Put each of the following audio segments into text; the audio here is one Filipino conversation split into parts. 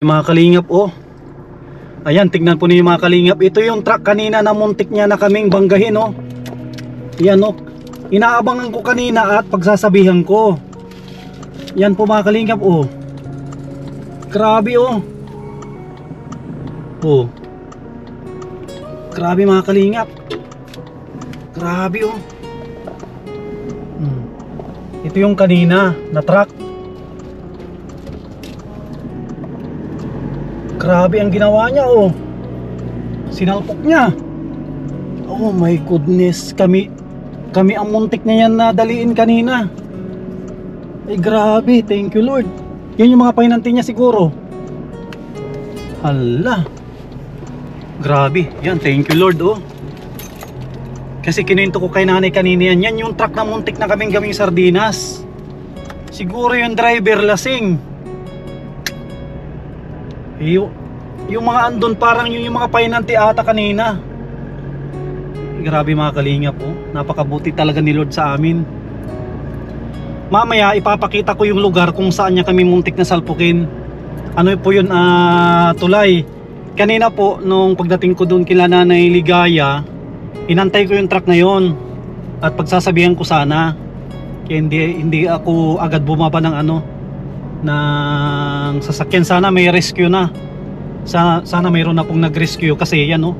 Mga kalingap, oh. Ayan, tignan po niyo mga kalingap. Ito yung truck kanina na muntik niya na kaming banggahin, oh. Yan, oh. Inaabangan ko kanina at pagsasabihan ko. Yan po mga kalingap, oh. Grabe, oh. Oh. Grabe mga kalingap. Grabe, oh. Ito yung kanina na truck. Grabe ang ginawa niya, oh. Sinalpok niya. Oh my goodness. Kami ang muntik na yan na daliin kanina. Ay grabe, thank you Lord. Yan yung mga pahinanti niya siguro. Hala. Grabe, yan, thank you Lord, oh. Kasi kinuwento ko kay nanay kanina yan. Yan yung truck na muntik na kaming gaming sardinas. Siguro yung driver lasing. Yung mga andon parang yung mga pahinanti ata kanina. Grabe mga kalingap, oh. Napakabuti talaga ni Lord sa amin. Mamaya ipapakita ko yung lugar kung saan niya kami muntik na salpukin. Ano po yun, tulay. Kanina po nung pagdating ko doon kila Nanay Ligaya, inantay ko yung truck na yon at pagsasabihan ko sana. Kaya hindi ako agad bumaba ng ng sasakyan. Sana may rescue na. Sana mayroon na pong nag-rescue kasi yan, oh.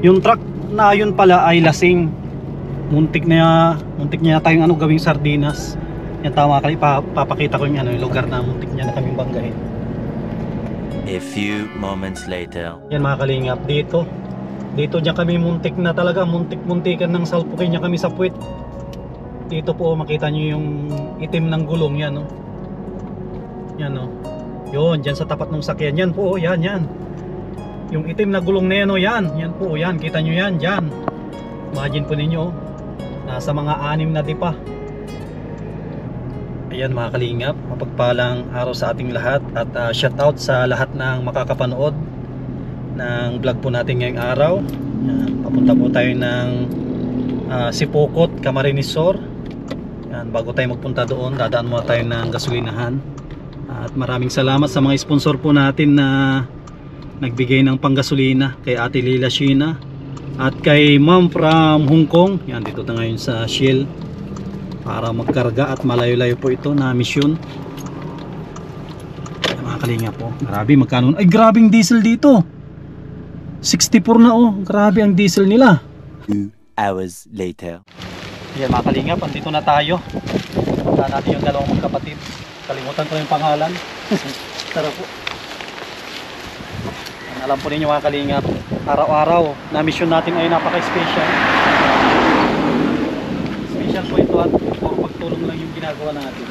Yung truck na yun pala ay lasing. Muntik niya tayong gawing sardinas. Yan, tama ka, papakita ko yung lugar na muntik niya na kaming banggahin. A few moments later. Yan mga kalingap, dito niya kami muntik na talaga, muntikan ng salpukin niya kami sa puwet. Dito po makita niyo yung itim ng gulong yan, oh. Yan, oh. Yun, dyan sa tapat ng sakyan. Yan po, oh, yan. Yung itim na gulong na yan, oh, yan po, yan, kita nyo yan, dyan. Imagine po ninyo, oh. Nasa mga 6 na dipa. Ayan mga kalingap, mapagpalang araw sa ating lahat. At shout out sa lahat ng makakapanood ng vlog po natin ngayong araw. Papunta po tayo ng Sipokot, Camarines Sur. Yan, bago tayo magpunta doon, dadaan muna tayo ng gasolinahan. At maraming salamat sa mga sponsor po natin na nagbigay ng panggasolina, kay Ate Lila Sheena at kay Ma'am from Hong Kong. Yan, dito na ngayon sa Shell para magkarga at malayo-layo po ito na misyon. Mga kalinga po, grabe magkano. Ay grabing diesel dito, 64 na, oh. Grabe ang diesel nila. 2 hours later. Yan mga kalingap, andito na tayo. Punta natin yung dalawang magkapatid. Kalimutan ko yung pangalan. Tara po. Alam po ninyo mga kalingap, araw-araw na mission natin ay napaka-special. Special po ito at puro pagtulong lang yung ginagawa natin.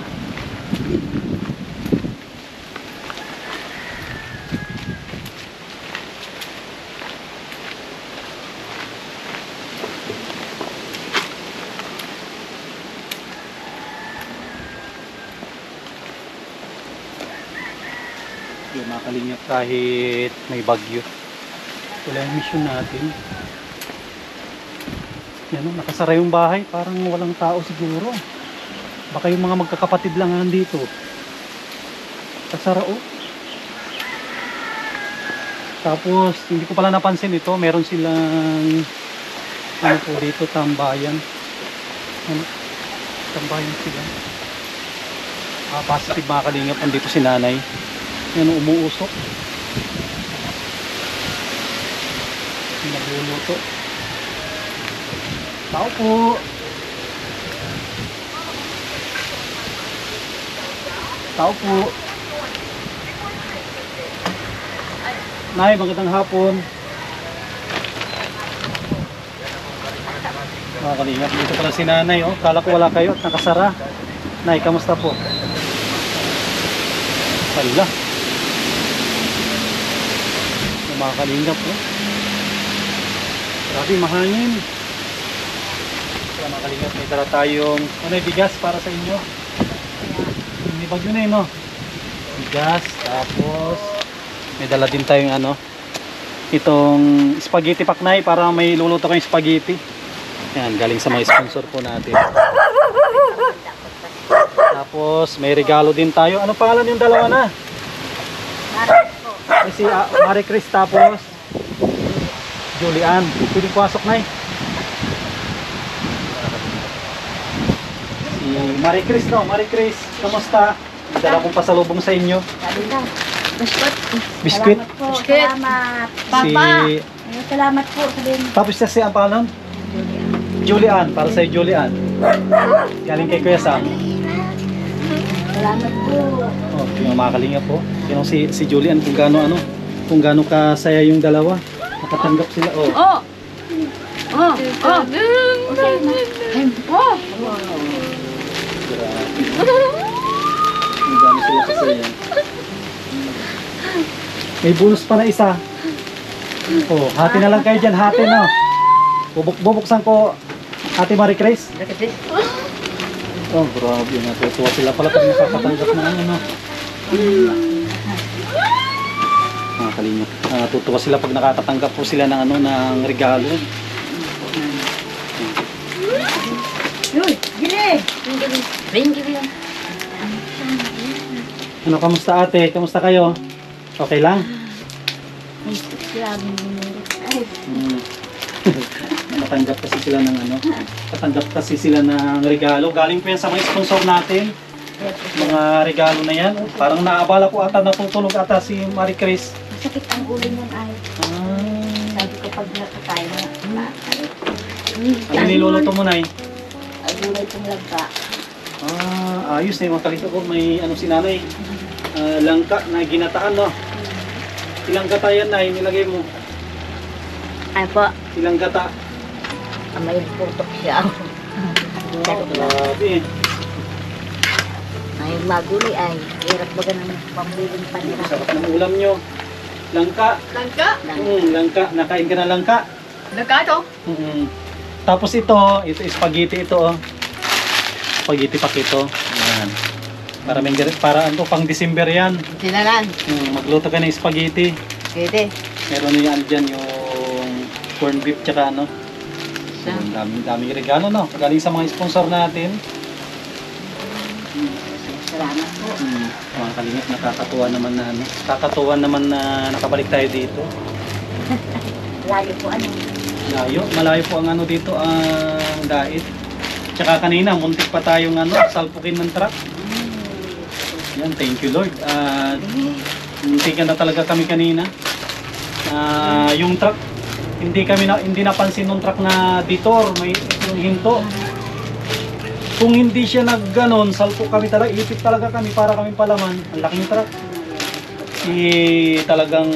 Yung mga kalingap, kahit may bagyo, wala yung mission natin. Yan, nakasara yung bahay, parang walang tao siguro. Baka yung mga magkakapatid lang nandito. Kasara, oh. Tapos hindi ko pala napansin ito, meron silang po dito, tambayan. Tambayan sila. Positive mga kalingap, andito si nanay. Yan, umuusok. Nagluluto. Tao po. Tao po. Nay, magandang hapon. Mga kalingap, dito pala si nanay, oh. Kala ko wala kayo at nakasara. Nay, kamusta po? Hala. Mga kalingap, oh. Grabe, mahangin. Kaya mga kalingap, may tara tayong bigas para sa inyo. May bagyo na yun, no? Bigas, tapos may dala din tayong itong spaghetti paknay para may luluto kayong spaghetti. Yan, galing sa mga sponsor po natin. Tapos may regalo din tayo. Ano pangalan yung dalawa na? Si Marie Chris tapos Julian. Pwede pasok na eh. Si Marie Chris, no? Marie Chris, kamusta? Dala kong pasalubong sa inyo. Sabi na. Biskuit. Biskuit. Salamat po. Biskuit. Salamat. Papa. Salamat po. Sabihin. Tapos siya si ang pangalan? Julian. Para sa Julian. Galing kay Kuya Sam. Salamat po. Oh, yung makalinga po. Yung si Julian kung gaano kasaya yung dalawa. Nakatanggap sila. Oh. Oh. Oh. Oh. Okay na. Oh. Kung gaano sila kasaya. May bonus pa na isa. Oh, hati na lang kayo dyan. Hati na. Bubuksan ko. Hati Marie Chris. Oh, grabe. Natutuwa sila pala pag nakakatanggap na ano. Kalimut. Natutuwa sila pag nakakatanggap po sila ng ng regalo. Uy, gili. Ano, kamusta ate? Kamusta kayo? Okay lang? Nakatanggap kasi sila ng nakatanggap kasi sila ng regalo. Galing po yan sa mga sponsor natin. Mga regalo na yan. Parang naabala ko ata, natutulog ata si Marie Chris. Masakit ang ulo niyan ay. Sabi ko pag nakakain na. Ano niluluto mo na eh? Ang gulay kong lagka. Ayos na yung mga kalito ko. May si nanay. Langka na ginataan, no? Ilang gata yan na nilagay mo? Ay po, Ilang gata? may putok siya. Grabe. Ay magulay ay. Hirap baga naman pambiling panira. Sarap ng ulam nyo. Langka. Langka. Langka. Nakain ka na langka? Langka to. Tapos ito spaghetti ito, oh. Spaghetti pakito. Ayan. Para pang December yan. Sinalan. Magluto ka ng spaghetti. Pwede. Meron yan dyan yung corn beef tsaka daming regalo, no? Galing sa mga sponsor natin. Salamat po. Mga kalingap, nakakatuwa naman na nakabalik tayo dito. Layo po Malayo po ang dito, ang dait. Tsaka kanina, muntik pa tayong salpukin ng truck. Yan, thank you Lord. Muntikan na talaga kami kanina. Yung truck, hindi napansin nung truck na detour, may yung hinto. Kung hindi siya nagganon, salpo kami talaga, ipit talaga kami para kami palaman. Ang laki ng truck. Talagang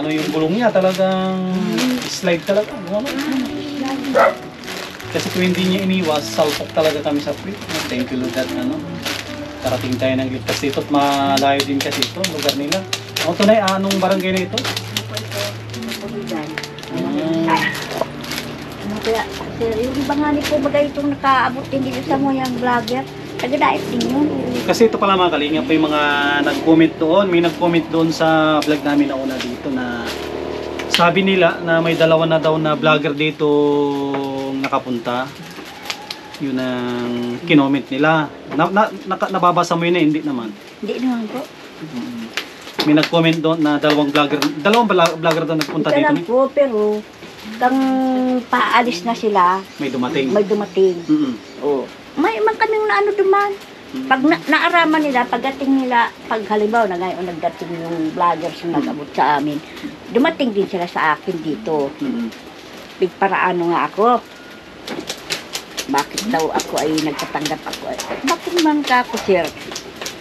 yung gulong niya, talagang slide talaga. Kasi kung hindi niya iniwas, salpok talaga kami sa pit. Thank you Lord that karating tayo ng ligtas dito at malayo din kasi ito, lugar nila. O tunay, anong barangay na ito? Kaya, sir, yung iba nga ni po bagay itong nakaabot din dito sa mga vlogger. Taga-diet din yun. Kasi ito pala mga kalingap, yung mga nag-comment doon. May nag-comment doon sa vlog namin na una dito na sabi nila na may dalawa na daw na vlogger dito nakapunta. Yun ang kinoment nila. Nababasa mo yun hindi naman? Hindi naman po. May nag-comment doon na dalawang vlogger doon nagpunta Ito dito. lang po, pero kang paalis na sila, May dumating. may dumating. Oh. May man kaming naano duman. Pag naaraman nila, pagdating nila, pag halimbawa na ngayon nagdating yung vloggers yung nag-abot sa amin, dumating din sila sa akin dito. Bigparaano nga ako. Bakit daw ako ay nagtatanggap ako? Bakit man ka ako, sir?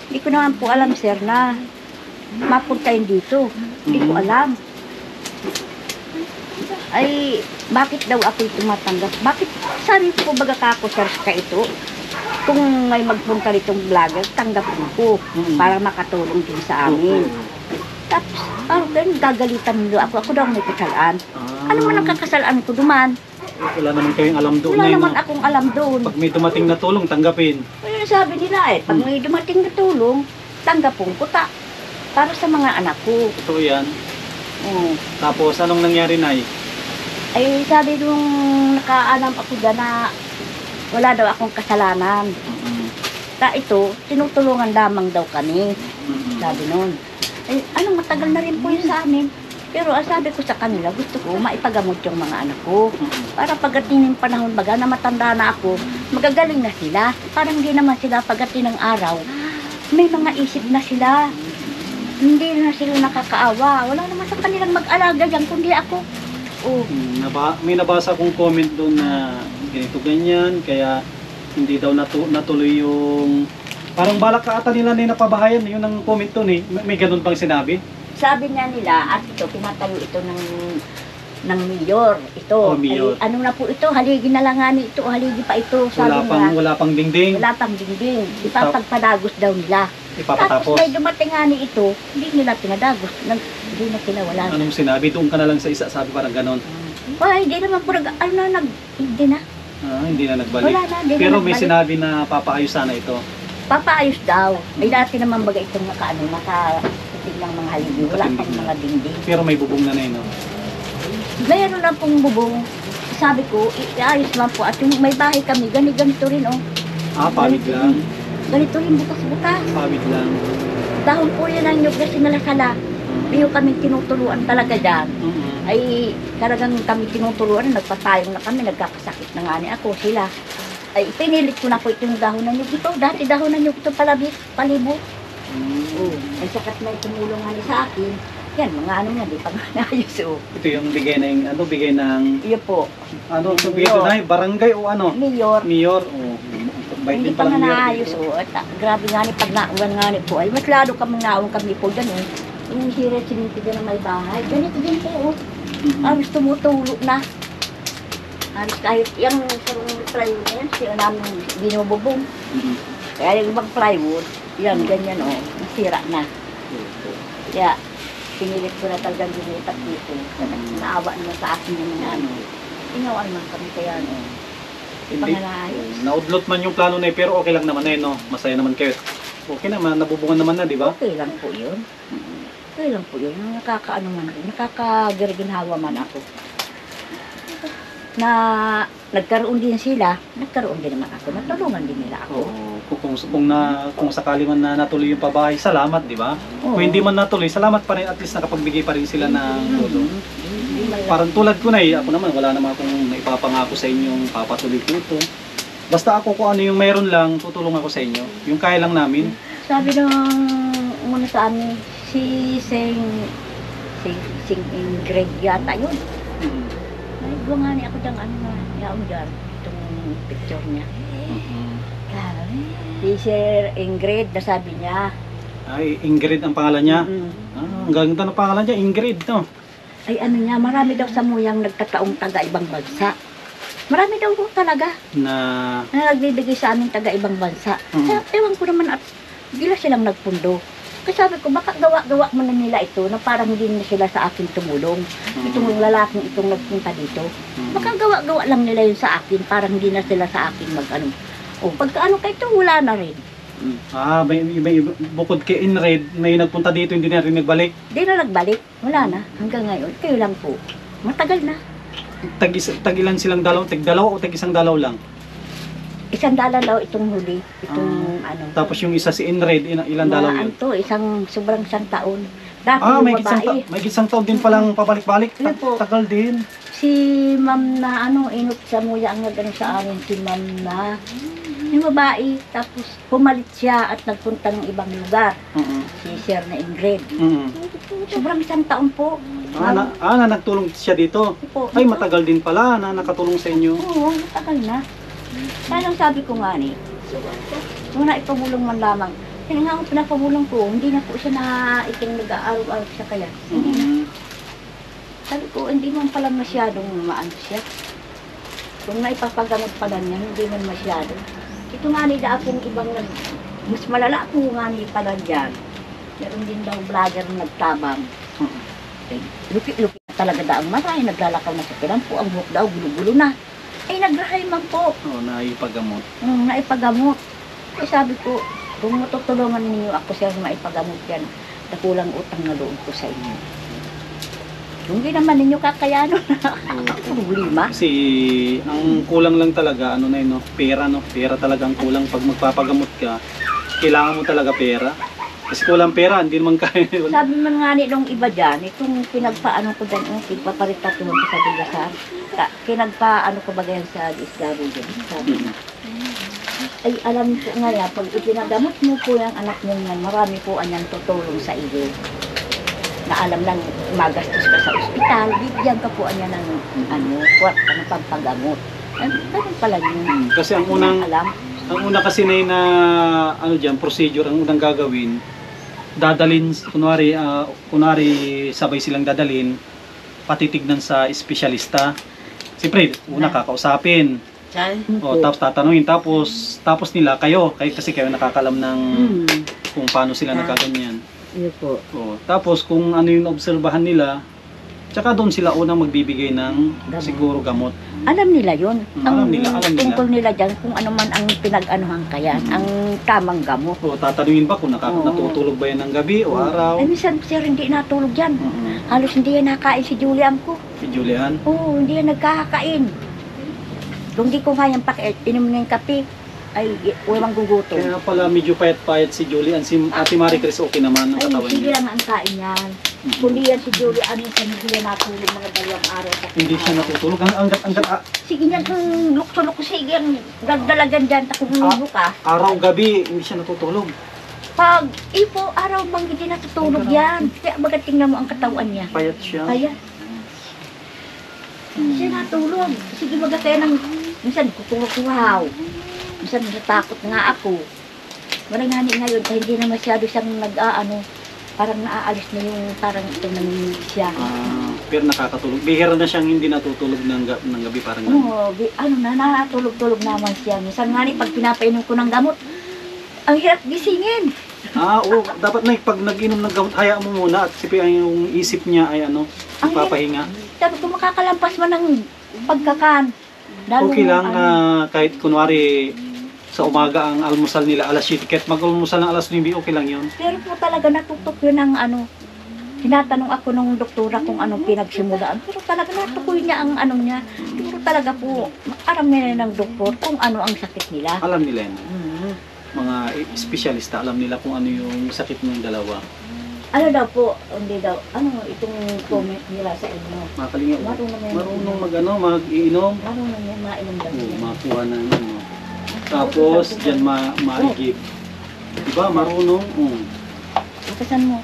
Hindi ko naman po alam, sir, na mapuntahin dito. Hindi ko alam. Ay, bakit daw ako tumatanggap? Bakit, sabi po baga ka ako, sir, ka ito? Kung may magpunta ritong vlogger, tanggapin ko para makatulong din sa amin. Tapos, ganun, gagalitan nila ako. Ako daw may kasalaan. Ano man ang kakasalaan ko duman? Wala naman kayong alam doon. Wala naman akong alam doon. Pag may dumating na tulong, tanggapin. Kaya sabi nila pag may dumating na tulong, tanggapin ko para sa mga anak ko. Totoo yan. Tapos, anong nangyari, Nay? Ay, sabi nung nakaalam ako dyan na wala daw akong kasalanan. Ito, tinutulungan lamang daw kami. Sabi nun. Ay, ano, matagal na rin po yun sa amin. Pero ang sabi ko sa kanila, gusto ko maipagamot yung mga anak ko. Para pagdating ng panahon baga na matanda na ako, magagaling na sila. Parang hindi naman sila pagdating ng araw, may mga isip na sila. Hindi na sila nakakaawa. Wala naman sa kanilang mag-alaga dyan, kundi ako. Oh. May nabasa akong comment doon na ganito ganyan, kaya hindi daw natuloy yung... Parang balak ka ata nila na napabahayan, yun ang comment doon eh. May ganun bang sinabi? Sabi nga nila, at ito, pinatayo ito ng mayor. Ito, Oh, mayor. ay, ano na po ito, haligi na lang nga ni ito, haligi pa ito. Sabi Wala pang dingding. wala pang dingding. Ipapagpadagos daw nila. Tapos Ipapatapos. may dumating nga ni ito, hindi nila pinadagos. Hindi na sila wala. Anong sinabi? Doon ka na lang sa isa, sabi parang ganon. Ay, hindi naman po, hindi na. Hindi na nagbalik. Wala na, hindi na Pero may nagbalik. sinabi na papaayos sana ito. Papaayos daw. May dati naman baga itong nakapitig ng mga haligi. Wala pang mga dingding. Pero may bubong na no? Mayroon lang pong bubong. Sabi ko, iayos lang po. At yung may bahay kami, ganito rin, oh. Pamig lang. Ganito rin, bukas-bukas. Pamig lang. Dahon po yan ang nyug na sinalasala. Yung kami tinutuluan talaga dyan. Ay, talagang kami tinutuluan, nagpatayong na kami, nagkakasakit na nga ni ako, sila. Ay, pinilit ko na po itong dahon na nyug ito. Dati dahon na nyug ito palibot. Ay, sakat may tumulong nga ni sa akin. Yan, mga ano nga, di pa nga naayos, oh. Ito yung bigay ng Iyo po. ano, ito bigay ito na barangay o ano? Mayor. Mayor. Bait Hindi din pa nga palang mayor naayos, dito. oh. At grabe nga ni pag nauwan nga ni po. Ay, mas lalo kaming naawang kami po dyan, eh. Yung hira siniti dyan ng may bahay. Ganito din po, oh. Aros tumutulo na. Aros kahit yung plywood na yan, siya namin binububong. Kaya yung ibang plywood, yan, ganyan, oh. Nasira na. Kaya, pinilit ko na talagang dinipat dito. Naawa naman sa akin yung mga ano. Inawa naman kami kaya, no. Ipangalayos. Naudlot man yung plano na pero okay lang naman no? Masaya naman kayo. Okay naman, nabubungan naman na, di ba? Okay lang po yun. Okay lang po yun. Nakakaano man rin. Nakakagirginhawa man ako. Na nagkaroon din sila, nagkaroon din naman ako. Natulungan din nila ako. Kung sakali man na natuloy yung pabahay, salamat, di ba? Oo. Kung hindi man natuloy, salamat pa rin, at least nakapagbigay pa rin sila ng tulong. Hindi lang- Parang tulad ko na ako naman, wala naman akong naipapangako sa inyong papatuloy ko ito. Basta ako kung ano yung meron lang, tutulong ako sa inyo. Yung kaya lang namin. Sabi nung muna sa amin, si Ingrid yata yun. Ay, buwa nga niya ako dyan, ano nga, yaon dyan, itong picture niya. Si Sir Ingrid, nasabi niya. Ay, Ingrid ang pangalan niya. Mm. Ang ganda ng pangalan niya, Ingrid, no? Ay ano niya, marami daw sa muyang nagtataong taga ibang bansa. Marami daw po talaga Na, na nagbibigay sa amin taga ibang bansa. Kaya ewan ko naman at gila silang nagpundo. Kasi sabi ko, baka gawa-gawa mo na nila ito na parang hindi na sila sa akin tumulong. Itong lalaking itong nagpunta dito. Baka gawa-gawa lang nila yun sa akin, parang hindi na sila sa akin mag-ano. O pagka ano kayo ito, wala na rin. may bukod kay Inred, may nagpunta dito, hindi na rin nagbalik. Hindi na nagbalik, wala na. Hanggang ngayon, kayo lang po. Matagal na. Tag-ilan silang dalaw? Tag-dalawa o tag-isang dalaw lang? $1 daw itong huli, itong ano. Tapos yung isa si Inred, ilang dalaw yun? Ano to, sobrang isang taon. Dati yung May isang taon din palang pabalik-balik. Yun po. Tagal din. Si ma'am na inot sa muya ang nagano sa amin, si ma'am na yung babae, tapos pumalit siya at nagpunta ng ibang lugar. Si Sir na Ingrid. Sobrang isang taon po. Nagtulong siya dito. Po. Ay, matagal din pala na nakatulong sa inyo. Oo, matagal na. Kaya lang sabi ko nga ni, muna ipamulong man lamang. Kaya nga ang pinapamulong ko, hindi na po siya na iting nag-aaraw-araw siya kaya. Hindi na. Sabi ko, hindi man pala masyadong maano siya. Kung naipapagamot pala niya, hindi man masyado. Ito nga ni akong ibang mas malala po nga ni pala dyan. Meron din daw vlogger na nagtabang. Lupi-lupi talaga daang maray, naglalakaw na sa pinampo, ang buhok daw, gulo-gulo na. Ay, nagrahay man po. Oo, naipagamot. Naipagamot. Ay, sabi ko, kung matutulungan ninyo ako siya maipagamot yan, nakulang utang na loob ko sa inyo. Kung di naman ninyo kakayanon na problema. Kasi ang kulang lang talaga, ano na yun, no? Pera, no? Pera talaga ang kulang. Pag magpapagamot ka, kailangan mo talaga pera. Kasi kulang pera, hindi naman kaya. Sabi man nga ni nung iba dyan, itong pinagpaano ko dyan, pinagpaparita ko sa Bilasan, pinagpaano ko ba ganyan sa Isgaro dyan, sabi niya. Ay, alam ko nga yan, pag ipinagamot mo po yung anak niyo yan, marami po anyang tutulong sa iyo. Na alam lang, magastos ka sa ospital, bigyan ka po anya ng pampagamot. Ganun pala yun. Kasi ang unang, alam. ang una kasi na ano diyan, procedure, ang unang gagawin, dadalin, kunwari sabay silang dadalin, patitignan sa espesyalista. Siyempre, una kakausapin. O, tapos tatanungin, tapos nila kayo kasi kayo nakakalam ng kung paano sila nagkaganyan. Iyo po. O, tapos kung ano yung obserbahan nila, tsaka doon sila unang magbibigay ng Gamot. siguro gamot. Alam nila yun. Alam nila. Tungkol nila dyan kung ano man ang pinag-anuhan kaya, ang tamang gamot. O, tatanungin ba kung Oo. natutulog ba yan ng gabi o araw? Ay, minsan sir, hindi natulog yan. Halos hindi yan nakain si Julian ko. Si Julian. Oo, hindi yan nagkakain. Kung di ko kayang inom niya yung kape, ay walang gugutom. Kaya pala medyo payat-payat si Julian. Si Ate Marie Chris okay naman ang Ay, katawan sige niya. lang ang kain yan. Kundi yan si Julian, minsan hindi yan natulog mga 2 araw. Hindi siya natutulog. Hanggat Sige niyan, kung lukso-lukso, sige yan, dagdalagan dyan, kung bukas. araw-gabi, hindi siya natutulog. Pag ipo, araw bang hindi natutulog yan. Kaya baga tingnan mo ang katawan niya. Payat siya. Kaya, hindi siya natulog. Sige baga kaya nang, minsan kukuhaw. Minsan natakot nga ako. Marang nga ngayon, kahit hindi na masyado siyang parang naaalis na yung parang ito nang siya. Pero nakakatulog. Bihira na siyang hindi natutulog ng gabi parang ganun. Oo, natutulog-tulog naman siya. Minsan nga pag pinapainom ko ng gamot, ang hirap gisingin. Oo. Dapat na pag nag-inom ng gamot, hayaan mo muna at yung isip niya ay papahinga. Sabi ko makakalampas man ng pagkakan. Lalo Okay lang ang- na kahit kunwari sa umaga ang almusal nila alas 7, kahit mag-almusal ng alas 9, okay lang yun. Pero po talaga natutok yun ng tinatanong ako nung doktora kung anong pinagsimulaan. Pero talaga natukoy niya ang niya. Pero talaga po, aram nila ng doktor kung ano ang sakit nila. Alam nila yan. Mhm. Mga espesyalista, alam nila kung ano yung sakit ng dalawa. Ano daw po, hindi daw, itong comment nila sa inyo. Mga kalinga, Marunong mag-iinom. Marunong yan, mainom daw Oo, yan. makuha na ano. Tapos, dyan maigib. Diba, marunong? Bakasan mo.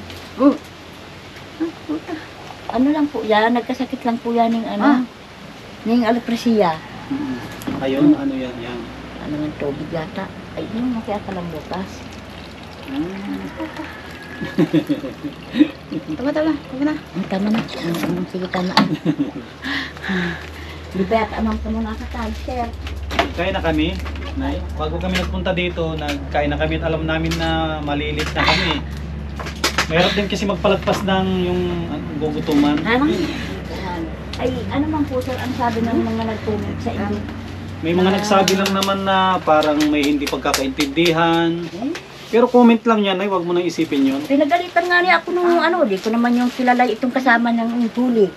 Ano lang po yan, nagkasakit lang po yan ng ng alopecia. Ayun, ano yan, yan. Ano ng tubig yata. Ay, yun, kaya ka lang bukas. Tama na. Tama na. Sige, tama. Di ba yata amang ka muna ka sir? Kain na kami. Nay, bago kami nagpunta dito, nagkain na kami at alam namin na malilit na kami. Mahirap din kasi magpalagpas ng yung gugutuman. Ay, ano man po sir ang sabi ng mga nagtulog sa inyo? May mga nagsabi lang naman na parang may hindi pagkakaintindihan. Pero comment lang yan, ay wag mo nang isipin yun. Pinagalitan nga niya ako nung di ko naman yung kilala itong kasama ng huli.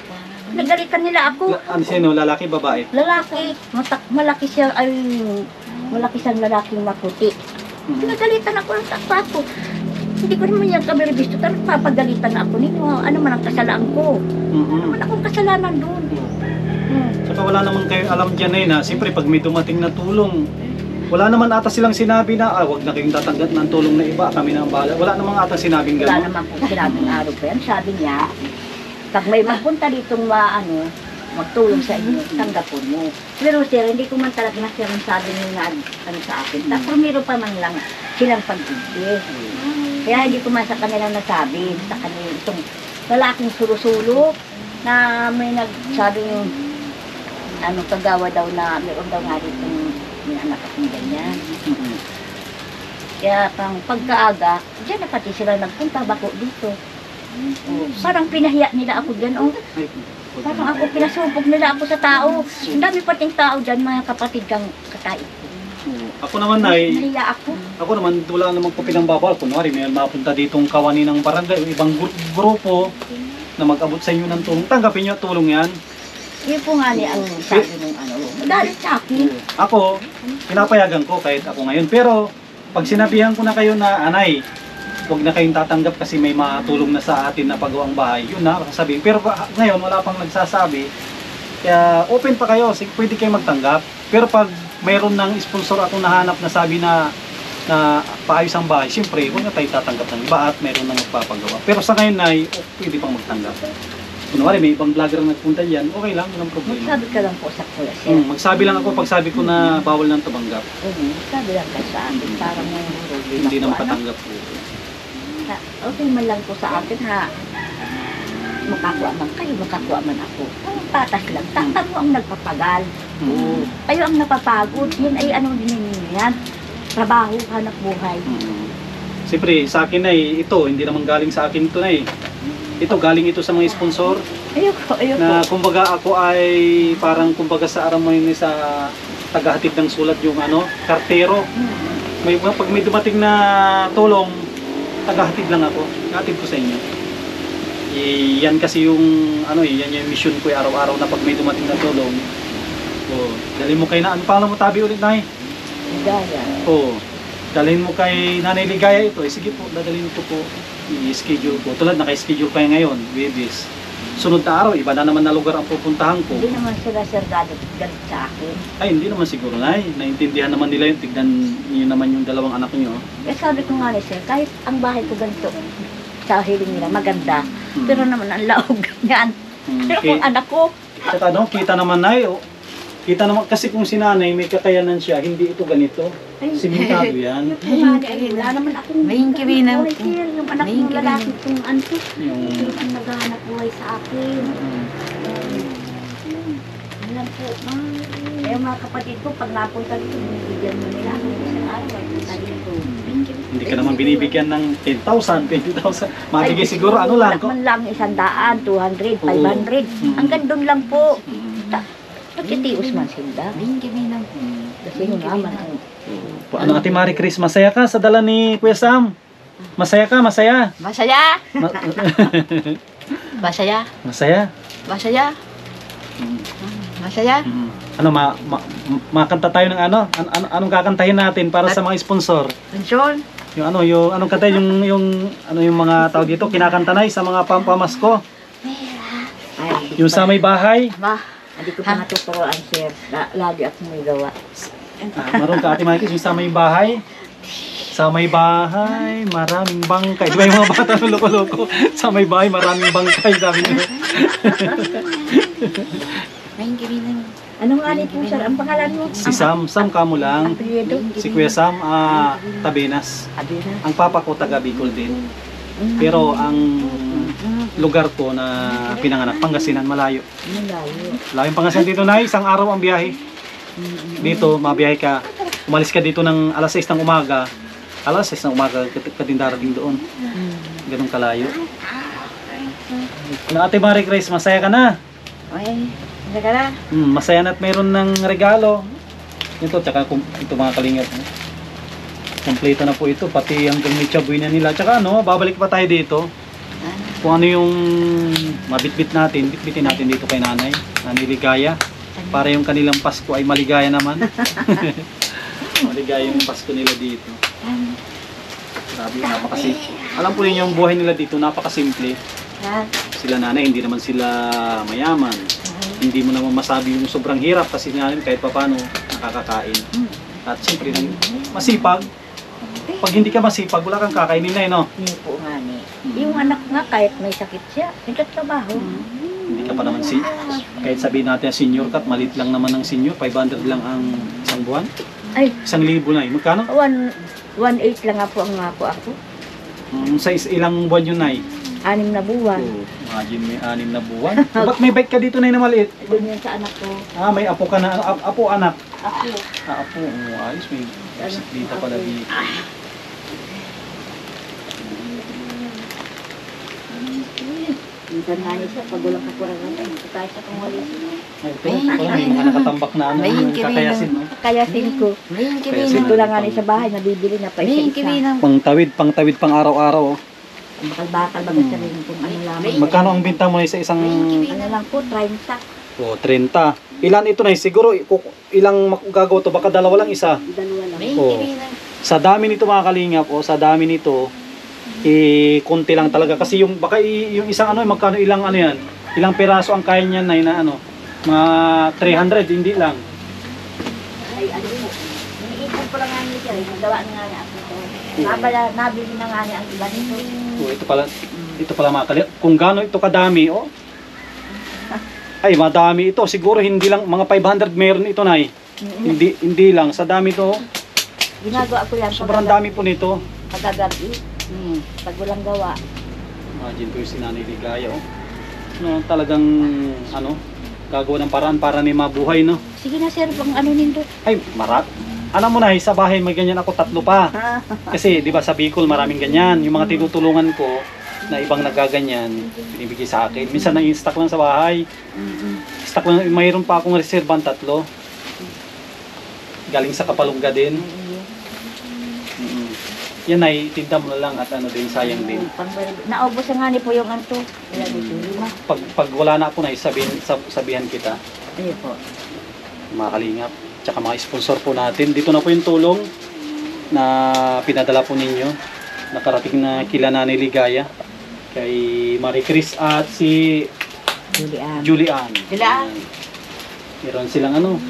Pinagalitan nila ako. Ano sino, lalaki, babae? Lalaki, malaki siya, malaki siyang lalaking maputi. Pinagalitan ako ng takpa ko. Hindi ko naman yan kami rebisto, pero papagalitan ako nito. Ano man ang kasalaan ko? Ano man akong kasalanan doon? Saka wala naman kayo alam dyan eh na, siyempre pag may dumating na tulong, wala naman ata silang sinabi na, wag na kayong tatanggap ng tulong na iba, kami na ang bahala. Wala namang ata sinabing Wala gano'n. naman po sinabing araw pa yan. Sabi niya, pag may magpunta ditong magtulong sa inyo, tanggapon mo. Pero sir, hindi ko man talaga na sir ang sabi niya sa akin. Tapos meron pa man lang silang pag-ibig. Kaya hindi ko man sa kanila nasabi, sa kanila itong lalaking sulo-sulo na may nagsabi yung kagawa daw na meron daw nga dito may anak akong ganyan. Kaya pagkaaga, dyan na pati sila nagpunta bako dito. Parang pinahiya nila ako dyan. Parang ako pinasubog nila ako sa tao. Ang dami pating tao dyan, mga kapatid kang kakain. Ako naman ay, Nahiya ako. naman wala namang po pinangbabawal. Kunwari may mapunta ditong kawani ng barangay o ibang grupo na mag-abot sa inyo ng tulong. Tanggapin nyo at tulong yan. Yun po nga ni ang sabi ng Magalit sa akin. Ako, pinapayagan ko kahit ako ngayon. Pero pag sinabihan ko na kayo na anay, huwag na kayong tatanggap kasi may matulong na sa atin na pagawang bahay. Yun na, sasabihin. Pero ngayon, wala pang nagsasabi. Kaya open pa kayo, pwede kayo magtanggap. Pero pag mayroon ng sponsor akong nahanap na sabi na paayos ang bahay, siyempre, huwag na tayo tatanggap ng iba at mayroon nang magpapagawa. Pero sa ngayon ay pwede pang magtanggap. Kunwari, may ibang vlogger na nagpunta dyan, okay lang, walang problema. Magsabi ka lang po sa kuya, sir. Magsabi lang ako pag sabi ko na bawal nang tumanggap. Magsabi lang ka sa akin para may problema Hindi po, naman ano? patanggap po. Okay man lang po sa akin ha. Makakuha man kayo, makakuha man ako. Patas lang. Takpan mo ang nagpapagal. Kayo ang napapagod. Yun ay anong dinin yan? Trabaho, hanap buhay. Siyempre, sa akin ay ito, hindi naman galing sa akin ito na eh. Ito, galing ito sa mga sponsor Ayoko. na kumbaga ako ay parang kumbaga sa araw mo yun sa tagahatid ng sulat yung kartero. Pag may dumating na tulong, tagahatid lang ako. Hatid ko sa inyo. Yan kasi yung yan yung mission ko araw-araw na pag may dumating na tulong. Dalhin mo kay ano pangalan mo tabi ulit, Nay? Gaya. Dalhin mo kay Nanay Ligaya ito. Sige po, dadalhin ko po. I-schedule ko. Tulad naka-schedule kayo ngayon, Webis. Sunod na araw, iba na naman na lugar ang pupuntahan ko. Hindi naman sila sir galit sa akin. Ay, hindi naman siguro, Nay. Naintindihan naman nila yun. Tignan niyo naman yung dalawang anak niyo. Sabi ko nga sir, kahit ang bahay ko ganito, sa hiling nila, maganda. Pero naman ang laog ganyan. Pero kung anak ko, Tsaka kita naman, Nay. Kita naman, kasi kung si Nanay may kakayanan siya, hindi ito ganito. Simentado yan. wala naman akong May kibinan. yung anak May ng kibinan. lalaki kung anto. Yung, Ang naghahanap buhay sa akin. Alam po, eh mga kapatid ko, pag napunta dito, binibigyan mo nila ako isang araw ay punta dito. hindi ka naman binibigyan ng 10,000, 20,000. Mabigay siguro, lang ko. Man lang 100, 200, 500. Hanggang doon lang po. Pagkitius man sila. Kasi yung naman ang Ate Marie Chris, masaya ka sa dala ni Kuya Sam? Masaya ka, masaya. Masaya. Ma- Masaya. masaya. Masaya. Masaya. Makanta tayo ng anong kakantahin natin para sa mga sponsor? Pensyon. Yung anong kanta yung mga tawag dito kinakanta na sa mga pampamasko. ay, Yung sa may bahay. hindi ko pa natuturoan sir. Lagi akong may gawa. Maroon ka Ate Marie Chris, yung sa may bahay. Sa may bahay, maraming bangkay. Di ba yung mga bata ng loko-loko? Sa may bahay, maraming bangkay, sabi nyo. Ano nga po sir? Ang pangalan mo? Si Sam kamo lang. Apelyido? Si Kuya Sam, Tabenas. Abina. Ang papa ko taga Bicol din. Pero ang lugar ko na pinanganak, Pangasinan, malayo. Malayo yung Pangasinan dito na, isang araw ang biyahe. Dito, mabiyahe ka. Umalis ka dito ng alas 6 ng umaga. Alas 6 ng umaga, ka din darating doon. Ganun kalayo. Ate Marie Grace, masaya ka na? Ay, saka na. Masaya na at mayroon ng regalo. Ito, tsaka ito mga kalingap. Kompleto na po ito, pati hanggang may chabuy na nila. Tsaka babalik pa tayo dito. Kung ano yung mabitbit natin, bitbitin natin dito kay Nanay Ligaya. Para yung kanilang Pasko ay maligaya naman. Maligaya yung Pasko nila dito. Grabe, napakasimple. Alam po niyo yung buhay nila dito, napakasimple. Sila Nanay, hindi naman sila mayaman. Hindi mo naman masabi yung sobrang hirap kasi namin kahit papano nakakakain. At siyempre, masipag. Pag hindi ka masipag, wala kang kakainin na no? Hindi po nga ni. Yung anak nga kahit may sakit siya, nagtatrabaho. Hindi ka pa naman kahit sabihin natin senior ka, malit lang naman ang senior, 500 lang ang isang buwan. Ay, 1,000 na magkano? 1.8 lang nga po ang nga po ako. Sa ilang buwan yun, Nay? 6 na buwan. Imagine may 6 na buwan. Ba't may bike ka dito na maliit? Doon yan sa anak ko. May apo ka na, apo anak. Ako. Apo, ayos, may dito pala dito. Minsan nga niya siya, pag walang kakurangan, ito tayo sa kungwalis. May mga nakatambak na yung kakayasin, no? Kayasin ko. Dito lang nga niya sa bahay, nabibili na pa isa-isa. Pangtawid pang araw-araw. Bakal-bakal baga sa rin kung ano lamang. Magkano ang binta mo sa isang... Ano lang po, 30. 30. Ilan ito na siguro ilang gagawa to, baka dalawa lang isa. Dalawa lang. Sa dami nito mga kalingap, sa dami nito, konti lang talaga kasi yung baka yung isang ano magkano ilang ano yan, ilang piraso ang kaya niyan na ano, mga 300 hindi lang. Ay, ano mo, iniipon ko lang nga niya sir, nagawa na nga niya ako ito. Nabili na nga niya ang iba nito. Oh, ito pala mga kalinga. Kung gaano ito kadami, oh. Ay, madami ito. Siguro hindi lang, mga 500 meron ito, Nay. Hindi lang, sa dami to. Ginagawa ko yan. Sobrang dami po nito. Pagkagabi. Pag walang gawa. Imagine po yung si Nanay Ligaya, oh. No, talagang, ano, gagawa ng paraan para ni mabuhay, no? Sige na sir, pang ano nindo. Ay, marat. Alam mo na, sa bahay may ganyan ako 3 pa. Kasi, di ba sa Bicol maraming ganyan. Yung mga tinutulungan ko na ibang nagaganyan, binibigay sa akin. Minsan na-stock lang sa bahay. Stock lang, mayroon pa akong reservan 3. Galing sa Kapalungga din. Yan ay tinda mo na lang at ano din, sayang din. Naubos ang hani po yung anto. Pag wala na ako na, sabihan kita. Ayun po. Mga kalingap, tsaka mga sponsor po natin. Dito na po yung tulong na pinadala po ninyo. Nakarating na kila Nanay Ligaya, kay Marie Chris at si Julian. Julian. Meron silang ano,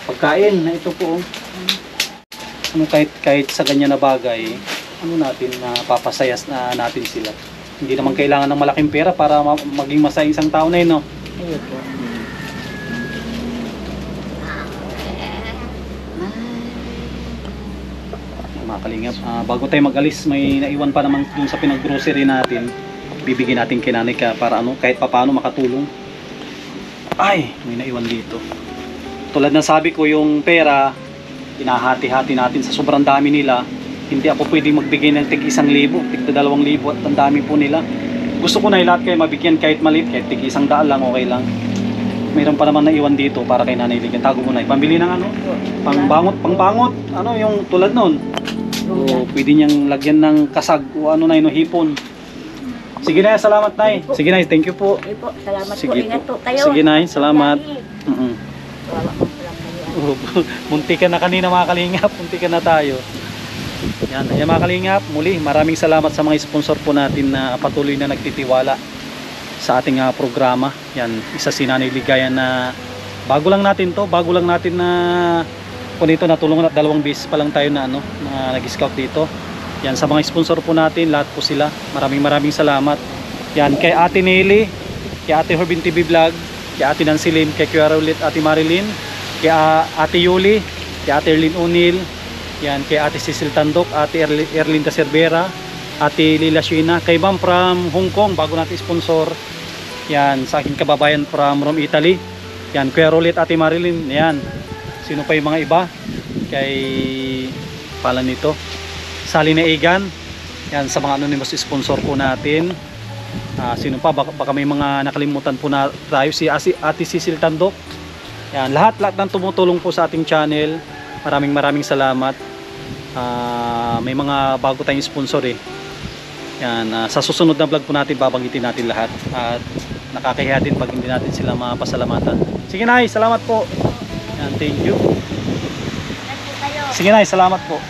pagkain na ito po. Ano, kahit sa ganyan na bagay, ano natin na papasayas na natin sila. Hindi naman kailangan ng malaking pera para maging masaya isang tao na yun, no? Ayun po. Mga kalingap, bago tayo mag-alis, may naiwan pa naman dun sa pinag-grocery natin. Bibigyan natin kay Nanay ka para ano, kahit papaano makatulong. Ay, may naiwan dito. Tulad ng sabi ko, yung pera, hinahati-hati natin sa sobrang dami nila. Hindi ako pwedeng magbigay ng tig 1,000, tig 2,000 at ang dami po nila. Gusto ko na lahat kayo mabigyan kahit maliit, kahit tig 100 lang, okay lang. Mayroon pa naman naiwan dito para kay Nanay Ligaya. Tago mo na, pambili ng ano, pangbangot, ano yung tulad nun. O pwede niyang lagyan ng kasag o ano na yun, hipon. Sige na, salamat Nay. Sige na, thank you po. Ayun po, salamat Sige po. Ingat po. po kayo. Sige Nay, salamat. Kawawa po pala kayo. Munti ka na kanina mga kalingap, munti ka na tayo. Yan, ayan mga kalingap, muli maraming salamat sa mga sponsor po natin na patuloy na nagtitiwala sa ating programa. Yan, isa si Nanay Ligaya na bago lang natin na kung dito natulungan at 2 beses pa lang tayo na ano, na nag-scout dito. Yan, sa mga sponsor po natin, lahat po sila. Maraming salamat. Yan, kay Ate Nelly, kay Ate Herbin TV Vlog, kay Ate Nancy Lim, kay Kuya Raulit, Ate Marilyn, kay Ate Yuli, kay Ate Erlyn Unil, yan, kay Ate Cecil Tandok, Ate Erlinda Cervera, Ate Lila Shina, kay Ma'am from Hong Kong, bago natin sponsor. Yan, sa aking kababayan from Rome, Italy. Yan, Kuya Raulit, Ate Marilyn, yan. Sino pa yung mga iba? Kay pala nito, Sally na Egan. Yan, sa mga anonymous sponsor po natin. Sino pa? Baka may mga nakalimutan po na tayo. Si Ate Cecil Tandok. Yan, lahat ng tumutulong po sa ating channel. Maraming salamat. May mga bago tayong sponsor eh. Yan, sa susunod na vlog po natin babanggitin natin lahat. At nakakahiya din pag hindi natin sila mapasalamatan. Sige Nay, salamat po. Yan, thank you. Sige Nay, salamat po.